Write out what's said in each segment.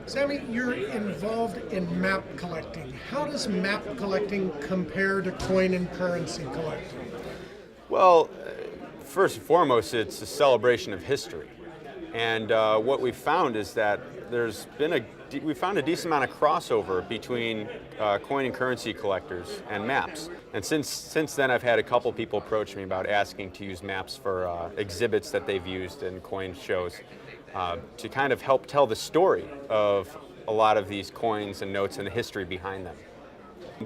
Sammy, you're involved in map collecting. How does map collecting compare to coin and currency collecting? Well, first and foremost, it's a celebration of history. And what we found is that we found a decent amount of crossover between coin and currency collectors and maps. And since then, I've had a couple people approach me about asking to use maps for exhibits that they've used in coin shows to kind of help tell the story of a lot of these coins and notes and the history behind them.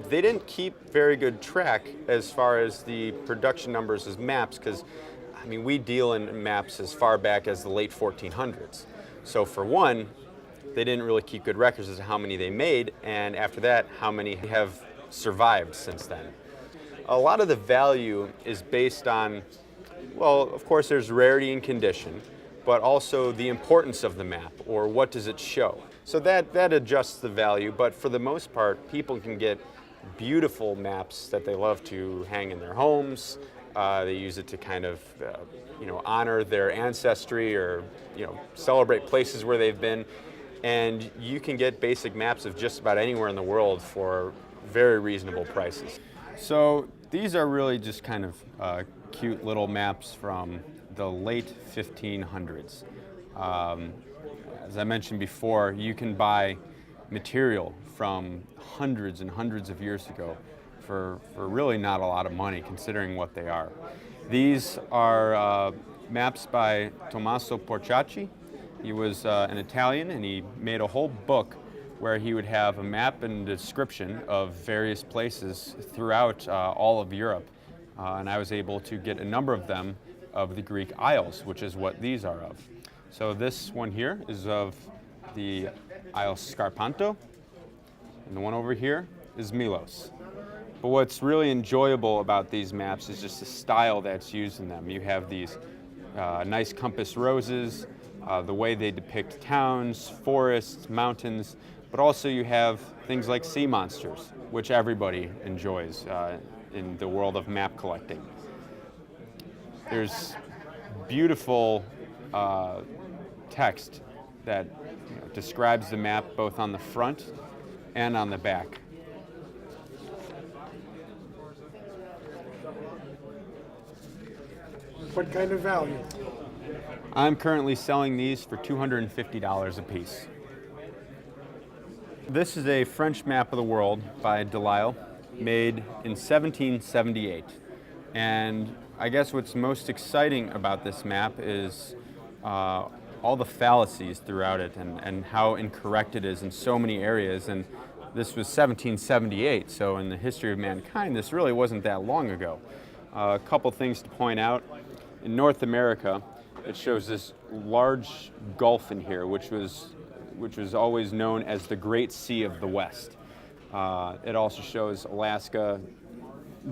They didn't keep very good track as far as the production numbers as maps, because I mean, we deal in maps as far back as the late 1400s. So for one, they didn't really keep good records as to how many they made, and after that, how many have survived since then. A lot of the value is based on, well, of course there's rarity and condition, but also the importance of the map, or what does it show. So that adjusts the value, but for the most part, people can get beautiful maps that they love to hang in their homes. They use it to kind of, honor their ancestry, or celebrate places where they've been. And you can get basic maps of just about anywhere in the world for very reasonable prices. So these are really just kind of cute little maps from the late 1500s. As I mentioned before, you can buy material from hundreds and hundreds of years ago for really not a lot of money, considering what they are. These are maps by Tommaso Porciacci. He was an Italian, and he made a whole book where he would have a map and a description of various places throughout all of Europe. And I was able to get a number of them of the Greek Isles, which is what these are of. So this one here is of the Isle Scarpanto, and the one over here is Milos. But what's really enjoyable about these maps is just the style that's used in them. You have these nice compass roses, the way they depict towns, forests, mountains, but also you have things like sea monsters, which everybody enjoys in the world of map collecting. There's beautiful text that describes the map both on the front and on the back. What kind of value? I'm currently selling these for $250 a piece. This is a French map of the world by Lisle, made in 1778. And I guess what's most exciting about this map is all the fallacies throughout it, and how incorrect it is in so many areas. And this was 1778, so in the history of mankind, this really wasn't that long ago. A couple things to point out. In North America, it shows this large gulf in here, which was always known as the Great Sea of the West. It also shows Alaska,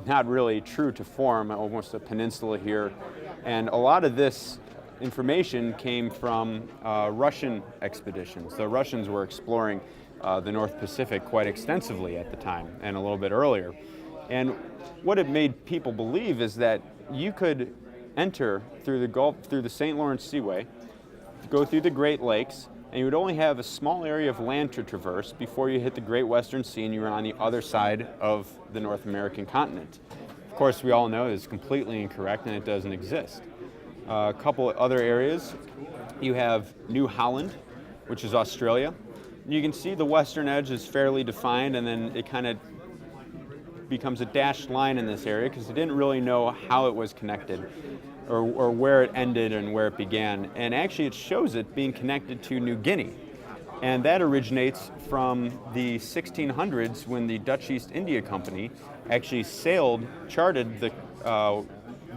not really true to form, almost a peninsula here. And a lot of this information came from Russian expeditions. The Russians were exploring the North Pacific quite extensively at the time, and a little bit earlier. And what it made people believe is that you could enter through the Gulf, through the St. Lawrence Seaway, go through the Great Lakes, and you would only have a small area of land to traverse before you hit the Great Western Sea and you were on the other side of the North American continent. Of course, we all know it's completely incorrect and it doesn't exist. A couple of other areas, you have New Holland, which is Australia. You can see the western edge is fairly defined, and then it kind of becomes a dashed line in this area because they didn't really know how it was connected, or where it ended and where it began. And actually it shows it being connected to New Guinea. And that originates from the 1600s, when the Dutch East India Company actually charted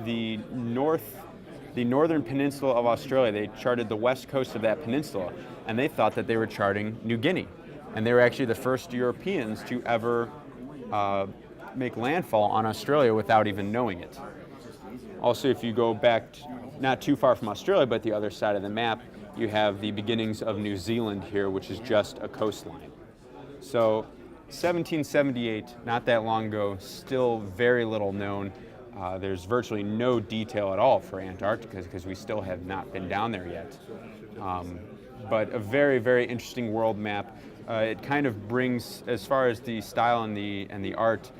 the northern peninsula of Australia. They charted the west coast of that peninsula, and they thought that they were charting New Guinea. And they were actually the first Europeans to ever make landfall on Australia without even knowing it. Also, if you go back not too far from Australia, but the other side of the map, you have the beginnings of New Zealand here, which is just a coastline. So 1778, not that long ago, still very little known. There's virtually no detail at all for Antarctica because we still have not been down there yet. But a very, very interesting world map. It kind of brings, as far as the style and the art,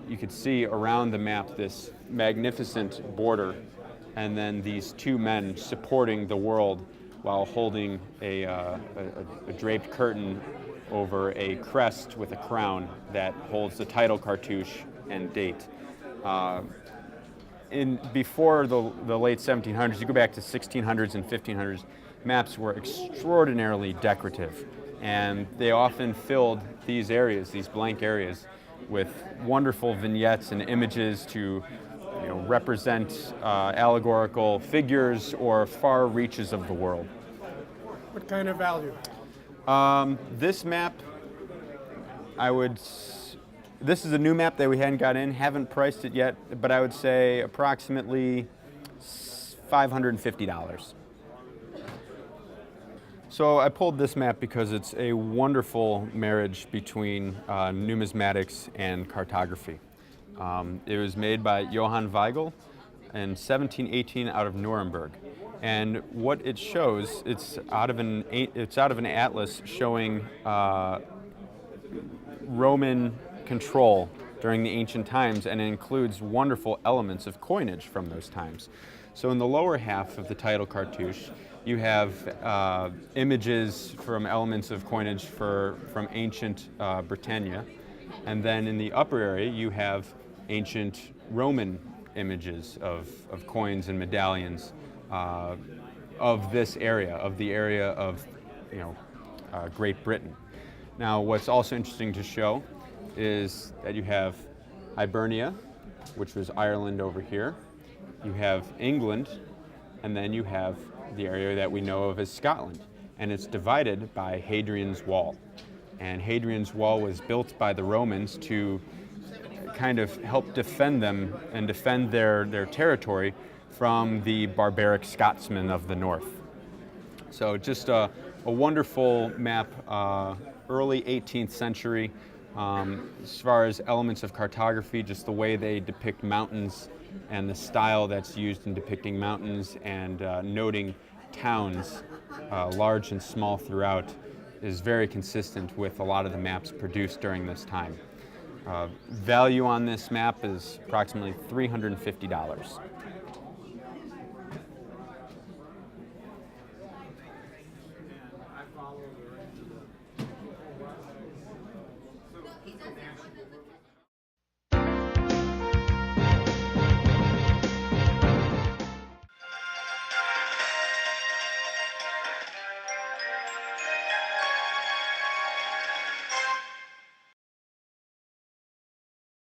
you could see around the map this magnificent border, and then these two men supporting the world while holding a draped curtain over a crest with a crown that holds the title cartouche and date. Before the late 1700s, you go back to 1600s and 1500s, maps were extraordinarily decorative, and they often filled these areas, these blank areas, with wonderful vignettes and images to represent allegorical figures or far reaches of the world. What kind of value? This map, this is a new map that we hadn't got in, haven't priced it yet, but I would say approximately $550. So I pulled this map because it's a wonderful marriage between numismatics and cartography. It was made by Johann Weigel in 1718 out of Nuremberg. And what it shows, it's out of an atlas showing Roman control during the ancient times, and it includes wonderful elements of coinage from those times. So in the lower half of the title cartouche, you have images from elements of coinage from ancient Britannia, and then in the upper area you have ancient Roman images of coins and medallions of this area, of the area of Great Britain. Now, what's also interesting to show is that you have Hibernia, which was Ireland over here. You have England, and then you have the area that we know of as Scotland, and it's divided by Hadrian's Wall. And Hadrian's Wall was built by the Romans to kind of help defend them and defend their territory from the barbaric Scotsmen of the north. So just a wonderful map, early 18th century. As far as elements of cartography, just the way they depict mountains and the style that's used in depicting mountains and noting towns, large and small throughout, is very consistent with a lot of the maps produced during this time. Value on this map is approximately $350.